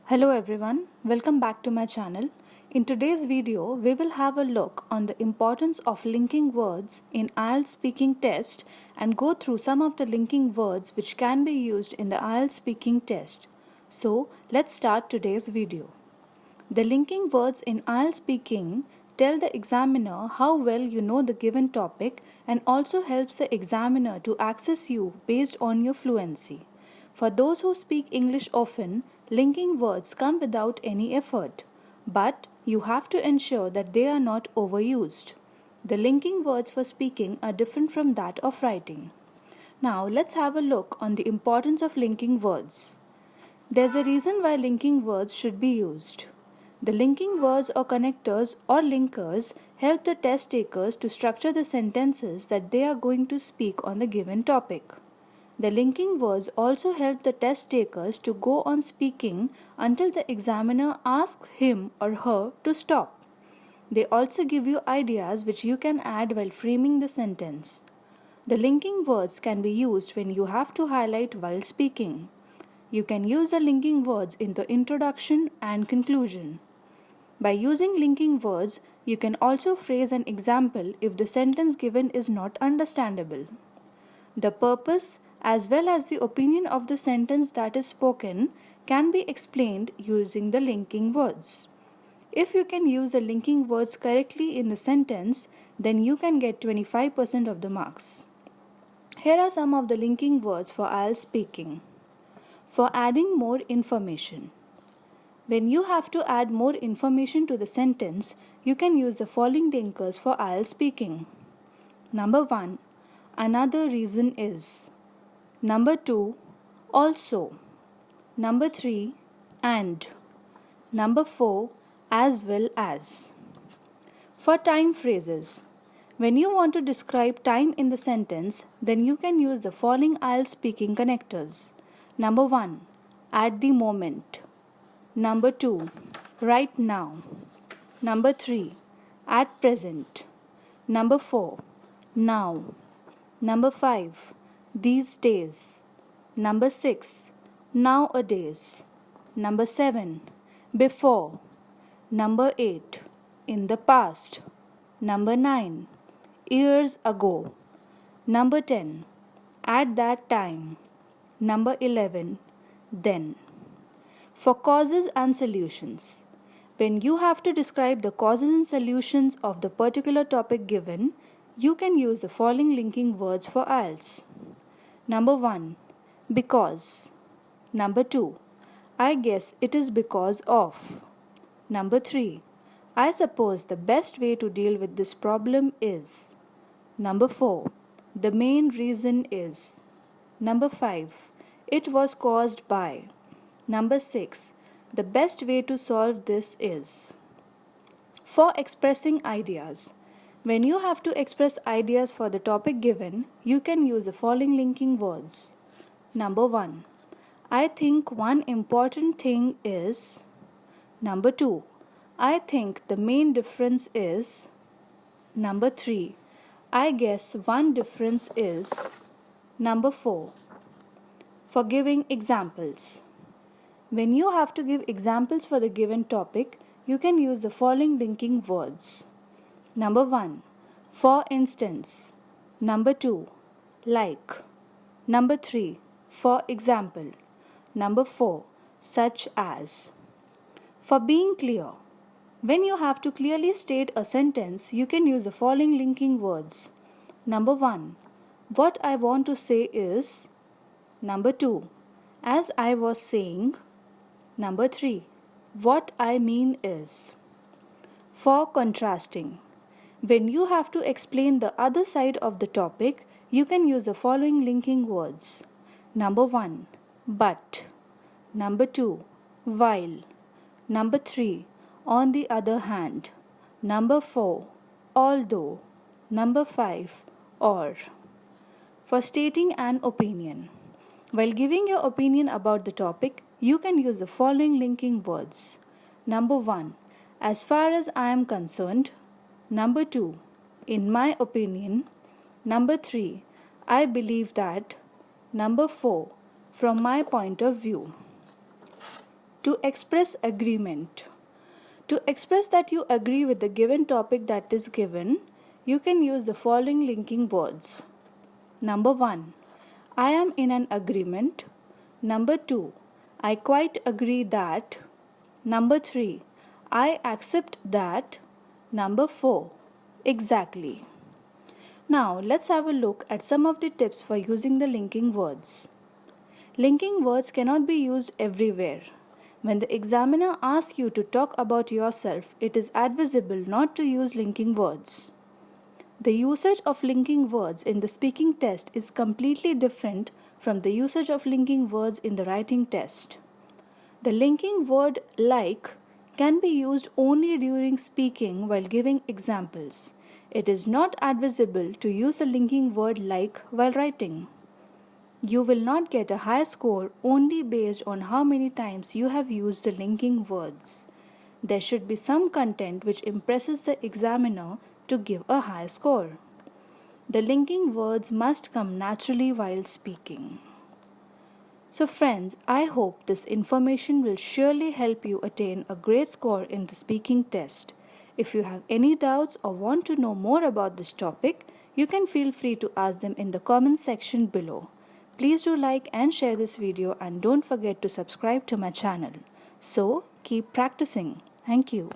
Hello everyone, welcome back to my channel. In today's video, we will have a look on the importance of linking words in IELTS speaking test and go through some of the linking words which can be used in the IELTS speaking test. So, let's start today's video. The linking words in IELTS speaking tell the examiner how well you know the given topic and also helps the examiner to access you based on your fluency. For those who speak English often, linking words come without any effort, but you have to ensure that they are not overused. The linking words for speaking are different from that of writing. Now let's have a look on the importance of linking words. There's a reason why linking words should be used. The linking words or connectors or linkers help the test takers to structure the sentences that they are going to speak on the given topic. The linking words also help the test takers to go on speaking until the examiner asks him or her to stop. They also give you ideas which you can add while framing the sentence. The linking words can be used when you have to highlight while speaking. You can use the linking words in the introduction and conclusion. By using linking words, you can also phrase an example if the sentence given is not understandable. The purpose as well as the opinion of the sentence that is spoken can be explained using the linking words. If you can use the linking words correctly in the sentence, then you can get 25% of the marks. Here are some of the linking words for IELTS speaking. For adding more information. When you have to add more information to the sentence, you can use the following linkers for IELTS speaking. Number 1. Another reason is. Number 2. Also. Number 3. And. Number 4. As well as. For time phrases. When you want to describe time in the sentence, then you can use the following IELTS speaking connectors. Number 1. At the moment. Number 2. Right now. Number 3. At present. Number 4. Now. Number 5. These days. Number 6. Nowadays. Number 7. Before. Number 8. In the past. Number 9. Years ago. Number 10. At that time. Number 11. Then. For causes and solutions. When you have to describe the causes and solutions of the particular topic given, you can use the following linking words for IELTS. Number 1. Because. Number 2. I guess it is because of. Number 3. I suppose the best way to deal with this problem is. Number 4. The main reason is. Number 5. It was caused by. Number 6. The best way to solve this is. For expressing ideas. When you have to express ideas for the topic given, you can use the following linking words. Number 1. I think one important thing is. Number 2. I think the main difference is. Number 3. I guess one difference is. Number 4. For giving examples. When you have to give examples for the given topic, you can use the following linking words. Number 1. For instance. Number 2. Like. Number 3. For example. Number 4. Such as. For being clear. When you have to clearly state a sentence, you can use the following linking words. Number 1. What I want to say is. Number 2. As I was saying. Number 3. What I mean is. For contrasting. When you have to explain the other side of the topic, you can use the following linking words. Number 1. But. Number 2. While. Number 3. On the other hand. Number 4. Although. Number 5. Or. For stating an opinion. While giving your opinion about the topic, you can use the following linking words. Number 1. As far as I am concerned. Number 2. In my opinion. Number 3. I believe that. Number 4. From my point of view. To express agreement. To express that you agree with the given topic that is given, you can use the following linking words. Number 1. I am in an agreement. Number 2. I quite agree that. Number 3. I accept that. Number 4. Exactly. Now let's have a look at some of the tips for using the linking words. Linking words cannot be used everywhere. When the examiner asks you to talk about yourself, it is advisable not to use linking words. The usage of linking words in the speaking test is completely different from the usage of linking words in the writing test. The linking word like can be used only during speaking while giving examples. It is not advisable to use the linking word like while writing. You will not get a high score only based on how many times you have used the linking words. There should be some content which impresses the examiner to give a high score. The linking words must come naturally while speaking. So friends, I hope this information will surely help you attain a great score in the speaking test. If you have any doubts or want to know more about this topic, you can feel free to ask them in the comment section below. Please do like and share this video and don't forget to subscribe to my channel. So, keep practicing. Thank you.